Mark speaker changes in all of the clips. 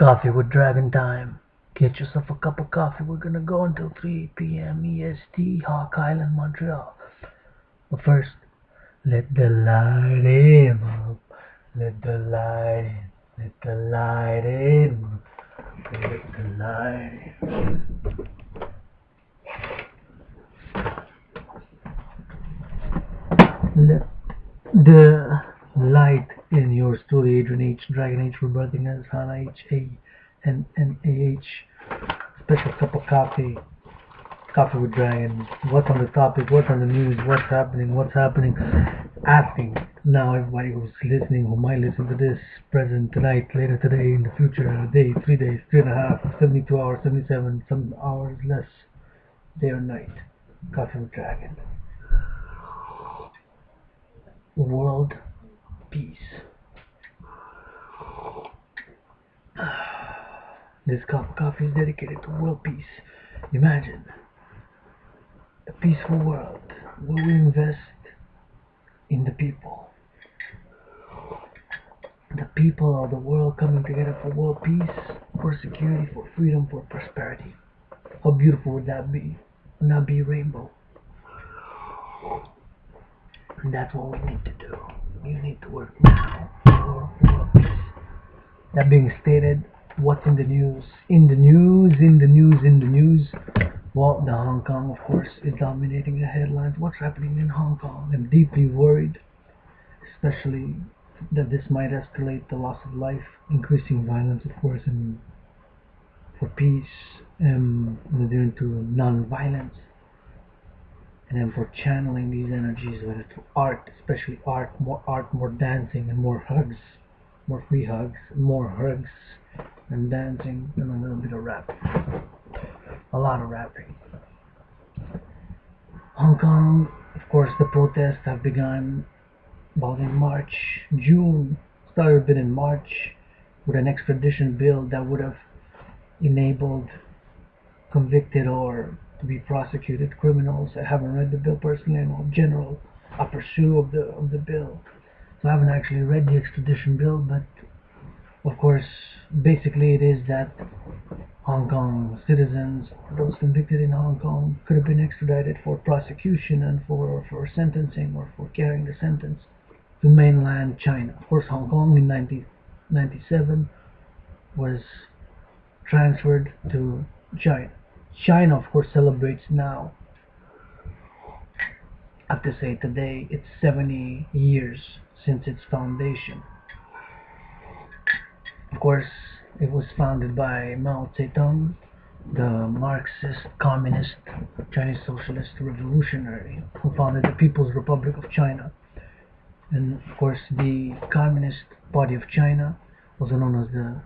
Speaker 1: Coffee with Dragon time. Get yourself a cup of coffee. We're gonna go until 3 p.m. EST, Hawk Island, Montreal. But first, let the light in. Let the light in. Let the light in. Let the light in. Let the light in your story. Adrian H. Dragon H. Rebirthing as Hana H. A. N. N. A. H. Special cup of coffee. Coffee with Dragon. What's on the topic? What's on the news? What's happening? What's happening? Asking now everybody who's listening, who might listen to this, present, tonight, later today, in the future, a day, 3 days, 3.5, 72 hours, 77, some hours less, day or night. Coffee with Dragon. World peace. This cup of coffee is dedicated to world peace. Imagine a peaceful world where we invest in the people. The people of the world coming together for world peace, for security, for freedom, for prosperity. How beautiful would that be? Would that be rainbow? And that's what we need to do. We need to work now for world peace. That being stated, what's in the news? In the news. Well, the Hong Kong, of course, is dominating the headlines. What's happening in Hong Kong? I'm deeply worried, especially that this might escalate the loss of life, increasing violence, of course, and for peace, and adhering to non-violence, and then for channeling these energies, whether through art, especially art, more dancing, and more hugs, more free hugs, more hugs, and dancing, and a little bit of rap. A lot of rapping. Hong Kong, of course, the protests have begun about in March, June, started a bit in March with an extradition bill that would have enabled convicted or to be prosecuted criminals. I haven't read the bill personally. I know general aperçu of the bill. So I haven't actually read the extradition bill, but of course, basically it is that Hong Kong citizens, those convicted in Hong Kong, could have been extradited for prosecution and for sentencing or for carrying the sentence to mainland China. Of course, Hong Kong in 1997 was transferred to China. China, of course, celebrates now. I have to say today it's 70 years since its foundation. Of course, it was founded by Mao Zedong, the Marxist, Communist, Chinese Socialist revolutionary who founded the People's Republic of China. And of course, the Communist Party of China, also known as the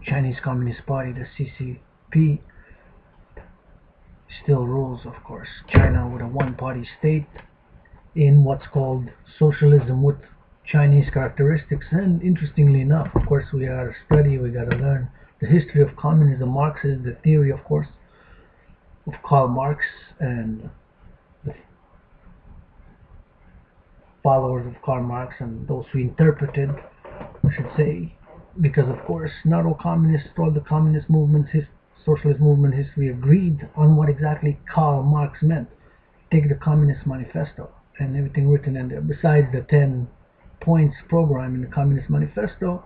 Speaker 1: Chinese Communist Party, the CCP, still rules, of course, China with a one-party state in what's called socialism with Chinese characteristics. And interestingly enough, of course, we gotta study, we gotta learn the history of communism. Marx is the theory, of course, of Karl Marx and the followers of Karl Marx and those who interpreted, I should say, because of course not all communists, all the communist movements, socialist movement history agreed on what exactly Karl Marx meant. Take the Communist Manifesto and everything written in there. Besides the 10 points program in the Communist Manifesto,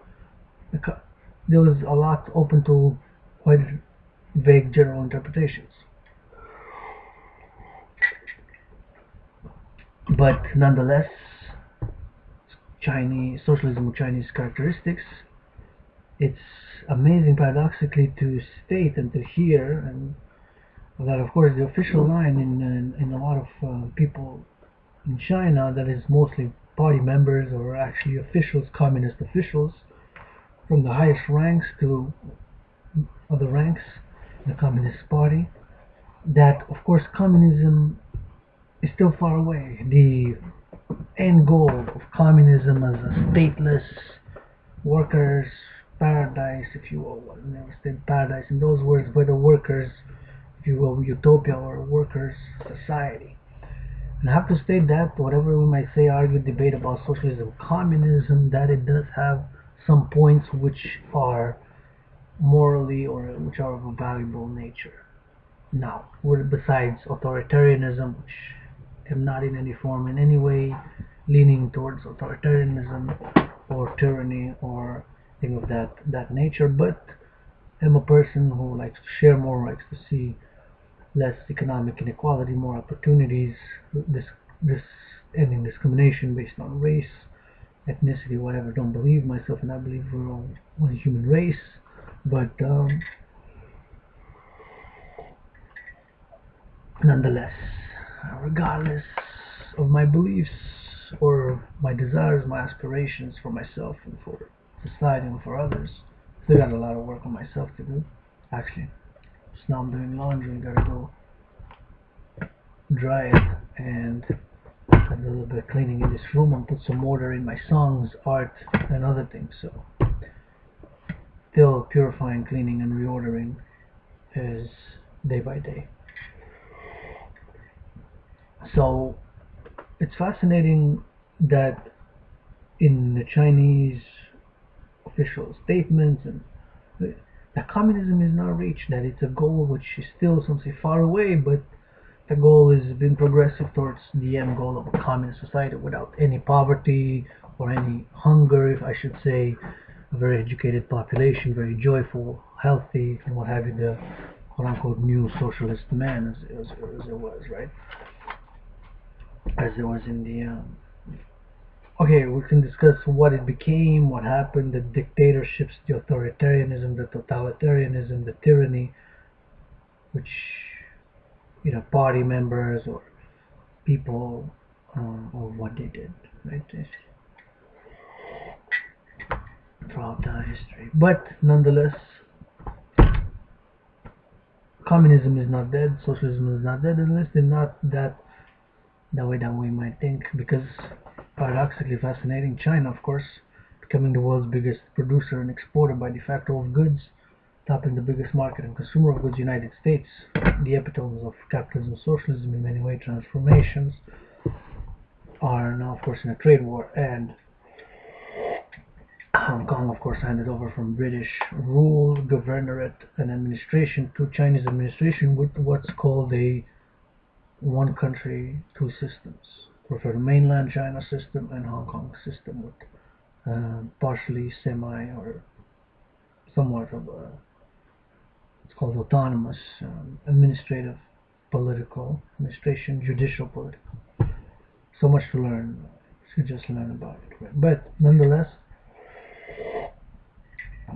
Speaker 1: there was a lot open to quite vague general interpretations. But nonetheless, Chinese socialism with Chinese characteristics, it's amazing paradoxically to state and to hear, and that of course the official line in a lot of people in China, that is mostly party members or actually officials, communist officials, from the highest ranks to other ranks in the Communist Party, that of course communism is still far away. The end goal of communism as a stateless workers' paradise, if you will, well, never said paradise in those words, but the workers, if you will, utopia or workers' society. And I have to state that whatever we might say, argue, debate about socialism, communism, that it does have some points which are morally or which are of a valuable nature. Now, besides authoritarianism, which am not in any form, in any way leaning towards authoritarianism or tyranny or thing of that nature, but am a person who likes to share more, likes to see less economic inequality, more opportunities, this ending discrimination based on race, ethnicity, whatever. Don't believe myself, and I believe we're all one human race, but nonetheless, regardless of my beliefs or my desires, my aspirations for myself and for society and for others, still got a lot of work on myself to do. Actually, just now I'm doing laundry, gotta go dry it, and a little bit of cleaning in this room and put some order in my songs, art, and other things. So, still purifying, cleaning, and reordering is day by day. So, it's fascinating that in the Chinese official statements and that communism is not reached, that it's a goal which is still some say far away, but the goal is being progressive towards the end goal of a communist society without any poverty or any hunger, if I should say, a very educated population, very joyful, healthy, and what have you, the quote-unquote new socialist man as it was, right? As it was in the okay, we can discuss what it became, what happened, the dictatorships, the authoritarianism, the totalitarianism, the tyranny, which, party members or people, or what they did, right? Throughout the history. But nonetheless, communism is not dead, socialism is not dead, unless they're not that way that we might think, because paradoxically fascinating, China, of course, becoming the world's biggest producer and exporter by de facto of goods, topping the biggest market and consumer of goods, United States, the epitomes of capitalism and socialism in many ways, transformations, are now, of course, in a trade war, and Hong Kong, of course, handed over from British rule, governorate, and administration to Chinese administration with what's called a one country, two systems. Refer to mainland China system and Hong Kong system with partially semi or somewhat of a, it's called autonomous administrative, political, administration, judicial, political. So much to learn. You should just learn about it. Right? But nonetheless,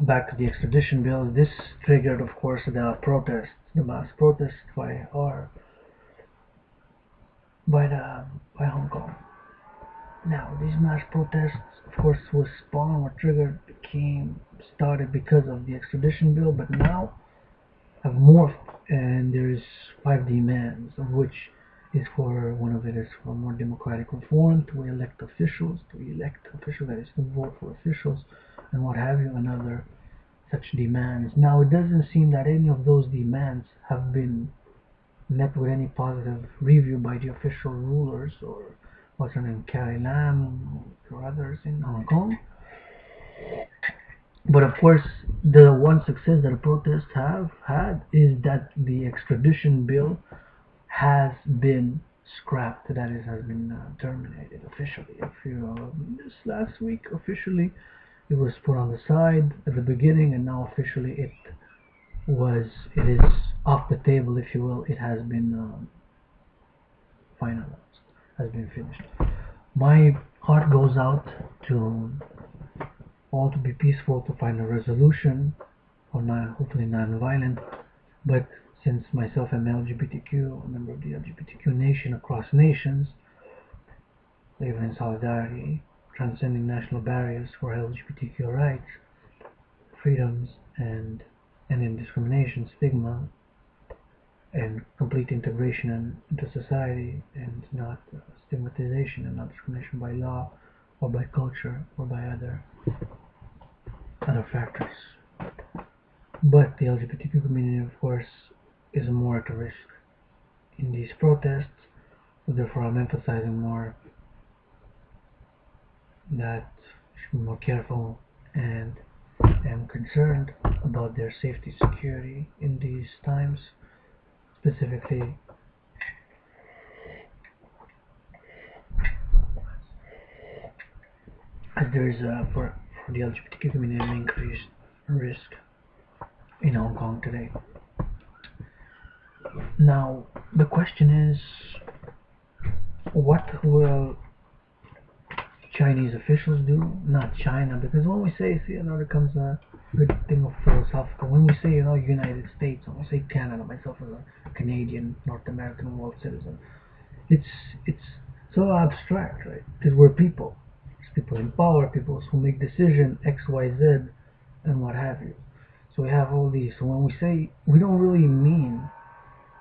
Speaker 1: back to the extradition bill. This triggered, of course, the protests, the mass protests by Hong Kong. Now, these mass protests, of course, was spawned or triggered, started because of the extradition bill, but now have morphed, and there's 5 demands, of which is for, one of it is for more democratic reform, to elect officials, that is, to vote for officials, and what have you, and other such demands. Now, it doesn't seem that any of those demands have been met with any positive review by the official rulers, or what's her name, Carrie Lam, or others in Hong Kong. But of course, the one success that the protests have had is that the extradition bill has been scrapped, that is, has been terminated officially. This last week, officially, it was put on the side at the beginning, and now officially it is off the table, if you will. It has been finalized, has been finished. My heart goes out to all to be peaceful, to find a resolution, or not, hopefully non-violent. But since myself am LGBTQ, a member of the LGBTQ nation across nations, living in solidarity, transcending national barriers for LGBTQ rights, freedoms, and in discrimination, stigma, and complete integration into society, and not stigmatization and not discrimination by law or by culture or by other factors. But the LGBTQ community, of course, is more at risk in these protests, so therefore I'm emphasizing more that you should be more careful and am concerned about their safety security in these times, specifically as there is for the LGBTQ community an increased risk in Hong Kong today. Now, the question is, what will Chinese officials do? Not China, because when we say, there comes a good thing of philosophical. When we say, United States, when we say Canada, myself as a Canadian, North American world citizen, it's it's so abstract, right? Because we're people. There's people in power, people who make decisions X, Y, Z, and what have you. So we have all these. So when we say, we don't really mean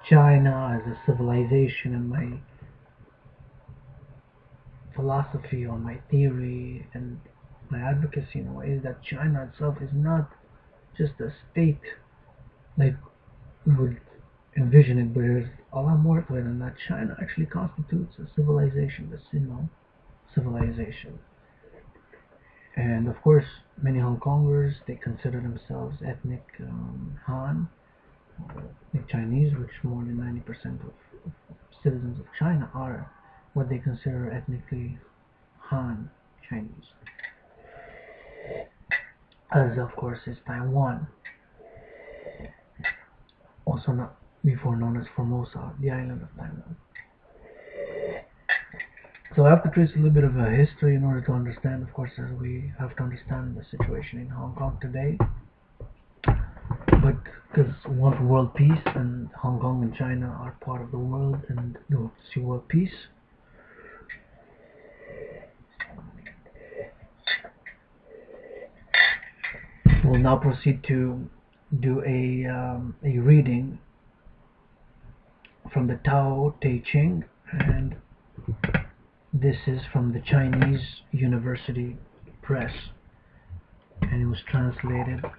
Speaker 1: China as a civilization, and my philosophy or my theory and my advocacy in a way is that China itself is not just a state like we would envision it, but there's a lot more to it, and that China actually constitutes a civilization, the Sino civilization. And of course, many Hong Kongers, they consider themselves ethnic Han, ethnic Chinese, which more than 90% of citizens of China are what they consider ethnically Han Chinese. As of course is Taiwan, also not before known as Formosa, the island of Taiwan. So I have to trace a little bit of a history in order to understand, of course, as we have to understand the situation in Hong Kong today. But because we want world peace, and Hong Kong and China are part of the world, and we want to see world peace. We'll now proceed to do a reading from the Tao Te Ching, and this is from the Chinese University Press, and it was translated, of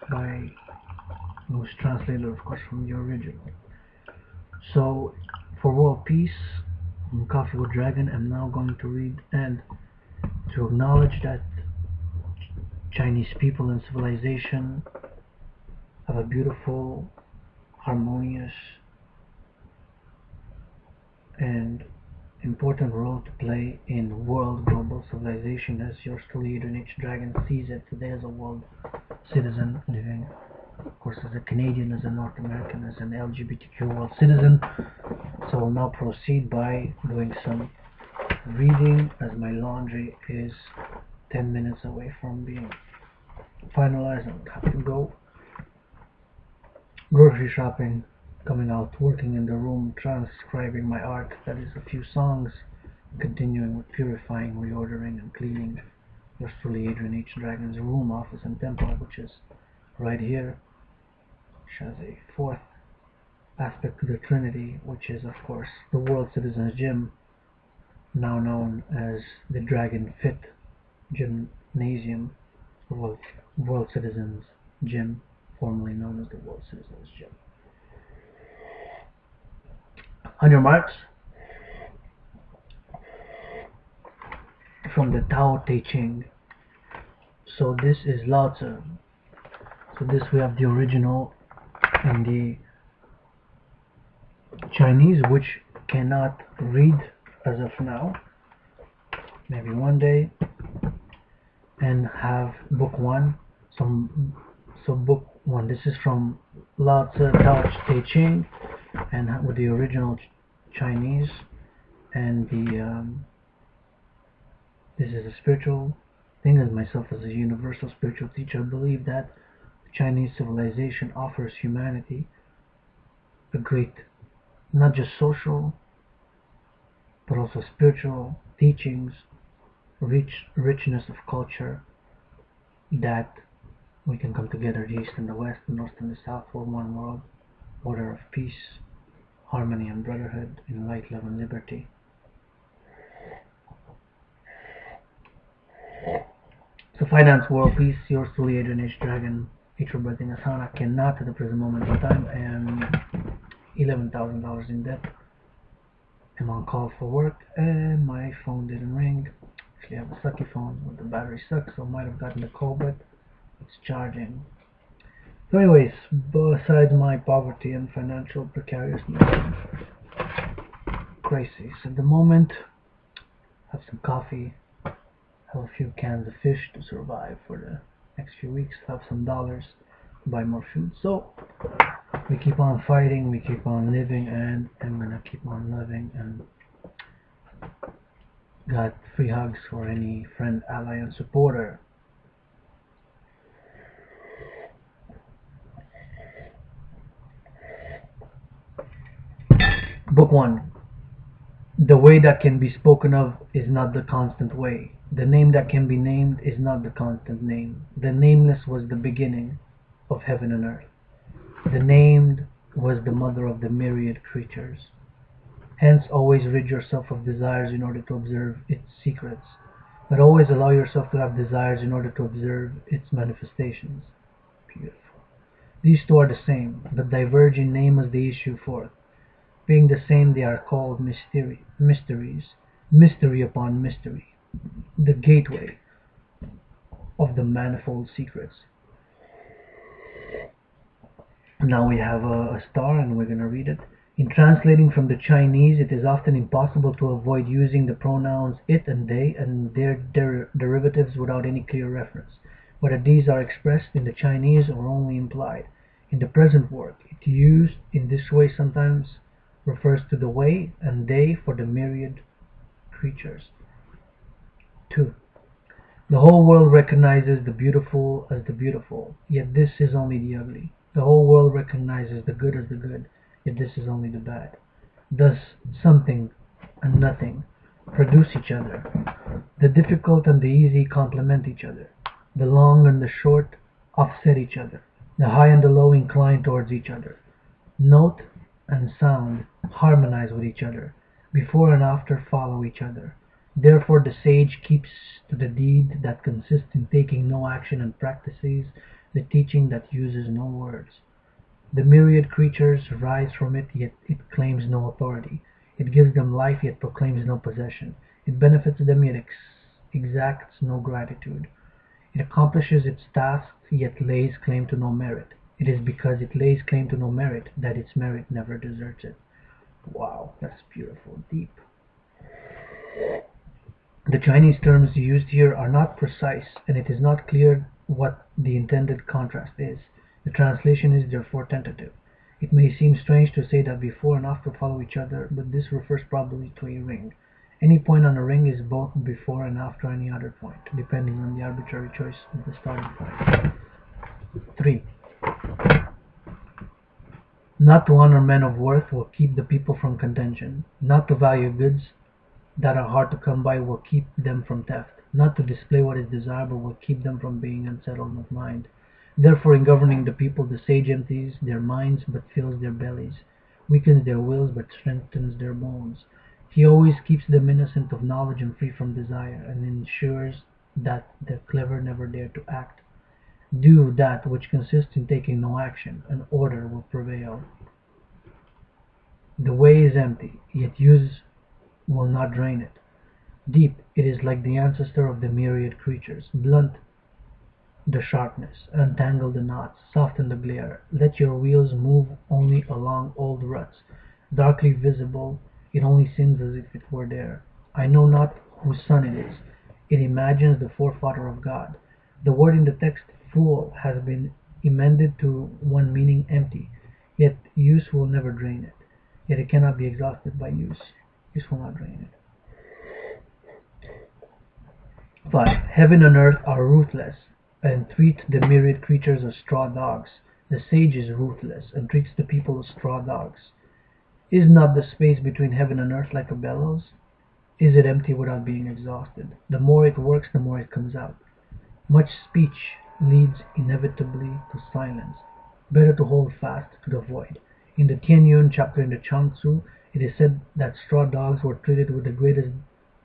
Speaker 1: course, from the original. So, for world peace, on Coffee with Dragon, I'm now going to read and to acknowledge that Chinese people and civilization have a beautiful, harmonious, and important role to play in world global civilization, as yours truly, H. Dragan, sees it today as a world citizen living, of course, as a Canadian, as a North American, as an LGBTQ world citizen. So I'll now proceed by doing some reading, as my laundry is 10 minutes away from being finalized. I would have to go grocery shopping, coming out, working in the room, transcribing my art, that is a few songs, continuing with purifying, reordering, and cleaning yours truly, Adrian H. Dragon's room, office, and temple, which is right here, which has a fourth aspect to the Trinity, which is, of course, the World Citizens Gym, now known as the Dragon Fit Gymnasium, World Citizens Gym, formerly known as the World Citizens Gym. On your marks, from the Tao Te Ching. So this is Lao Tzu. So this, we have the original in the Chinese, which cannot read as of now. Maybe one day, and have book one. So book one. This is from Lao Tzu Tao Te Ching, and with the original Chinese, and the this is a spiritual thing. As myself, as a universal spiritual teacher, I believe that Chinese civilization offers humanity a great, not just social, but also spiritual teachings, richness of culture, that we can come together, the East and the West, the North and the South, for one world, order of peace, harmony and brotherhood, in light, love, and liberty. So finance, world peace, yours truly, Adrian H. Dragan, H. Roberting Asana, cannot at the present moment in time. I am $11,000 in debt. I'm on call for work, and my phone didn't ring. Actually, I have a sucky phone, but the battery sucks, so I might have gotten the call, but It's charging. So anyways, besides my poverty and financial precariousness and crises at the moment, have some coffee, have a few cans of fish to survive for the next few weeks, have some dollars to buy more food. So we keep on fighting, we keep on living, and I'm gonna keep on living. And got free hugs for any friend, ally, and supporter. Book 1. The way that can be spoken of is not the constant way. The name that can be named is not the constant name. The nameless was the beginning of heaven and earth. The named was the mother of the myriad creatures. Hence, always rid yourself of desires in order to observe its secrets, but always allow yourself to have desires in order to observe its manifestations. Beautiful. These two are the same, but diverge in name as they issue forth. Being the same, they are called mysteries, mystery upon mystery, the gateway of the manifold secrets. Now we have a star and we're going to read it. In translating from the Chinese, it is often impossible to avoid using the pronouns it and they and their derivatives without any clear reference, whether these are expressed in the Chinese or only implied. In the present work, it used in this way sometimes refers to the way and they for the myriad creatures. 2. The whole world recognizes the beautiful as the beautiful, yet this is only the ugly. The whole world recognizes the good as the good, yet this is only the bad. Thus, something and nothing produce each other. The difficult and the easy complement each other. The long and the short offset each other. The high and the low incline towards each other. Note and sound harmonize with each other. Before and after follow each other. Therefore the sage keeps to the deed that consists in taking no action and practices the teaching that uses no words. The myriad creatures rise from it, yet it claims no authority. It gives them life, yet proclaims no possession. It benefits them, yet exacts no gratitude. It accomplishes its tasks, yet lays claim to no merit. It is because it lays claim to no merit that its merit never deserts it. Wow, that's beautiful, deep. The Chinese terms used here are not precise, and it is not clear what the intended contrast is. The translation is therefore tentative. It may seem strange to say that before and after follow each other, but this refers probably to a ring. Any point on a ring is both before and after any other point, depending on the arbitrary choice of the starting point. 3. Not to honor men of worth will keep the people from contention. Not to value goods that are hard to come by will keep them from theft. Not to display what is desirable will keep them from being unsettled of mind. Therefore, in governing the people, the sage empties their minds but fills their bellies, weakens their wills but strengthens their bones. He always keeps them innocent of knowledge and free from desire, and ensures that the clever never dare to act. Do that which consists in taking no action, and order will prevail. The way is empty, yet use will not drain it. Deep, it is like the ancestor of the myriad creatures. Blunt the sharpness, untangle the knots, soften the glare. Let your wheels move only along old ruts. Darkly visible, it only seems as if it were there. I know not whose son it is. It imagines the forefather of God. The word in the text, fool, has been emended to one meaning empty, yet use will never drain it. Yet it cannot be exhausted by use. Use will not drain it. 5. Heaven and earth are ruthless, and treat the myriad creatures as straw dogs. The sage is ruthless, and treats the people as straw dogs. Is not the space between heaven and earth like a bellows? Is it empty without being exhausted? The more it works, the more it comes out. Much speech leads inevitably to silence. Better to hold fast to the void. In the Tianyun chapter in the Changtzu, it is said that straw dogs were treated with the greatest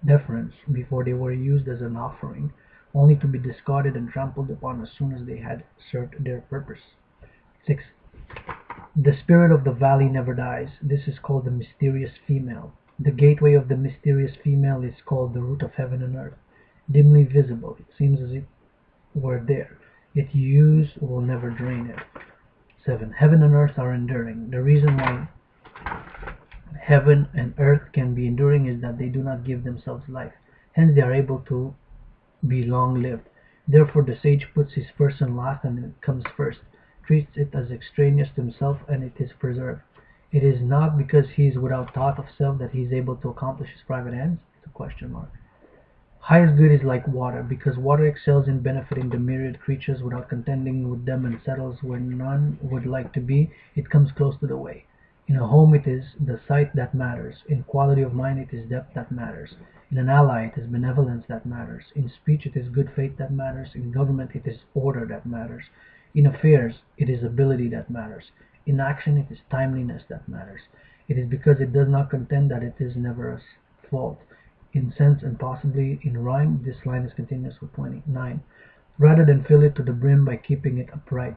Speaker 1: deference before they were used as an offering, only to be discarded and trampled upon as soon as they had served their purpose. 6. The spirit of the valley never dies. This is called the mysterious female. The gateway of the mysterious female is called the root of heaven and earth. Dimly visible, it seems as if it were there, Its use will never drain it. 7. Heaven and earth are enduring. The reason why heaven and earth can be enduring is that they do not give themselves life. Hence they are able to be long-lived. Therefore the sage puts his person last and it comes first, treats it as extraneous to himself, and it is preserved. It is not because he is without thought of self that he is able to accomplish his private ends. It's a question mark. Highest good is like water, because water excels in benefiting the myriad creatures without contending with them and settles where none would like to be. It comes close to the way. In a home it is the site that matters. In quality of mind it is depth that matters. In an ally it is benevolence that matters. In speech it is good faith that matters. In government it is order that matters. In affairs it is ability that matters. In action it is timeliness that matters. It is because it does not contend that it is never a fault. In sense and possibly in rhyme, this line is continuous with 29. Rather than fill it to the brim by keeping it upright,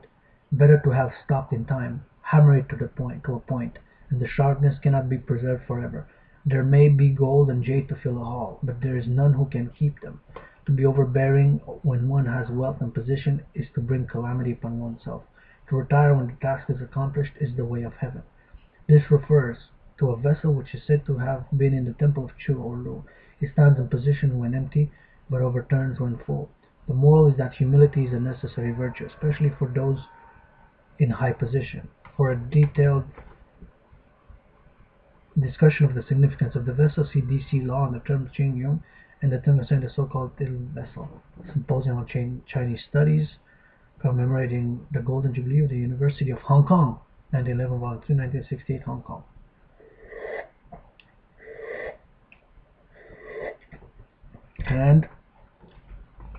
Speaker 1: better to have stopped in time, hammer it to a point, and the sharpness cannot be preserved forever. There may be gold and jade to fill a hall, but there is none who can keep them. To be overbearing when one has wealth and position is to bring calamity upon oneself. To retire when the task is accomplished is the way of heaven. This refers to a vessel which is said to have been in the temple of Chu or Lu. It stands in position when empty, but overturns when full. The moral is that humility is a necessary virtue, especially for those in high position. For a detailed discussion of the significance of the vessel, see D.C. Law on the term Qing Yung and the term concerning the so-called little vessel. Symposium on Chinese Studies, commemorating the Golden Jubilee of the University of Hong Kong, 1911 Volume 2, 1968, Hong Kong. And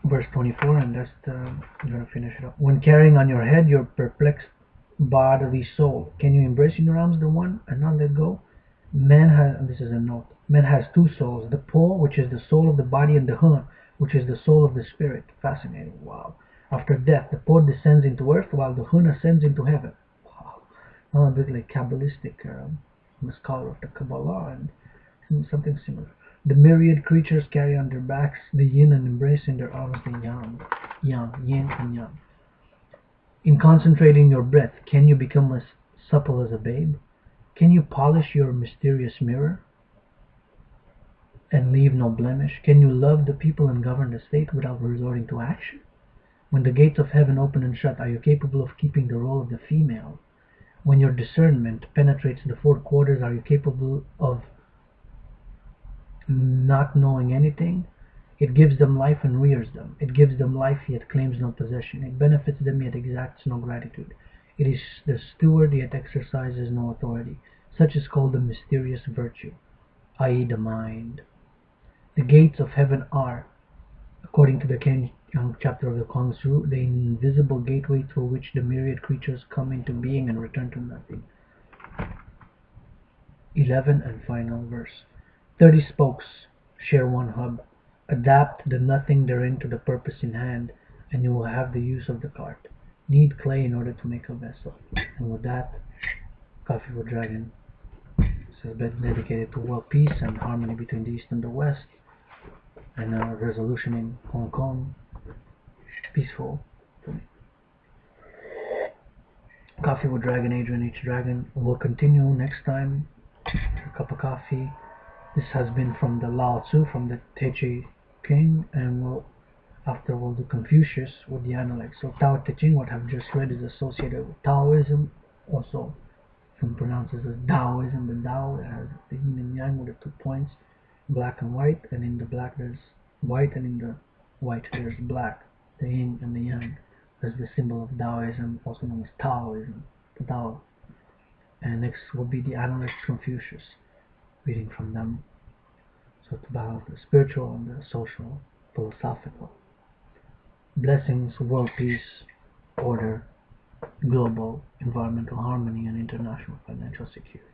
Speaker 1: verse 24, and that's I'm going to finish it up. When carrying on your head your perplexed bodily soul, can you embrace in your arms the one and not let go? Man has, and this is a note, man has two souls, the Po, which is the soul of the body, and the Hun, which is the soul of the spirit. Fascinating. Wow. After death, the Po descends into earth while the Hun ascends into heaven. Wow. Now a bit like Kabbalistic. I'm a scholar of the Kabbalah and something similar. The myriad creatures carry on their backs the yin and embrace in their arms the yang, yin and yang. In concentrating your breath, can you become as supple as a babe? Can you polish your mysterious mirror and leave no blemish? Can you love the people and govern the state without resorting to action? When the gates of heaven open and shut, are you capable of keeping the role of the female? When your discernment penetrates the four quarters, are you capable of not knowing anything? It gives them life and rears them. It gives them life, yet claims no possession. It benefits them, yet exacts no gratitude. It is the steward, yet exercises no authority. Such is called the mysterious virtue, i.e. the mind. The gates of heaven are, according to the Ken chapter of the Kong Su, the invisible gateway through which the myriad creatures come into being and return to nothing. 11 and final verse. 30 spokes share one hub. Adapt the nothing therein to the purpose in hand, and you will have the use of the cart. Need clay in order to make a vessel. And with that, Coffee with Dragon is dedicated to world peace and harmony between the East and the West, and a resolution in Hong Kong, peaceful for me. Coffee with Dragon, Adrian H. Dragon. We'll continue next time. A cup of coffee. This has been from the Lao Tzu, from the Te Ching, and after we'll do Confucius with the Analects. So Tao Te Ching, what I've just read, is associated with Taoism, also some pronounces as Taoism, the Tao that has the yin and yang with the 2 points, black and white, and in the black there's white, and in the white there's black, the yin and the yang. That's the symbol of Taoism, also known as Taoism, the Tao. And next will be the Analects Confucius, reading from them. So to balance the spiritual and the social, philosophical. Blessings, world peace, order, global environmental harmony, and international financial security.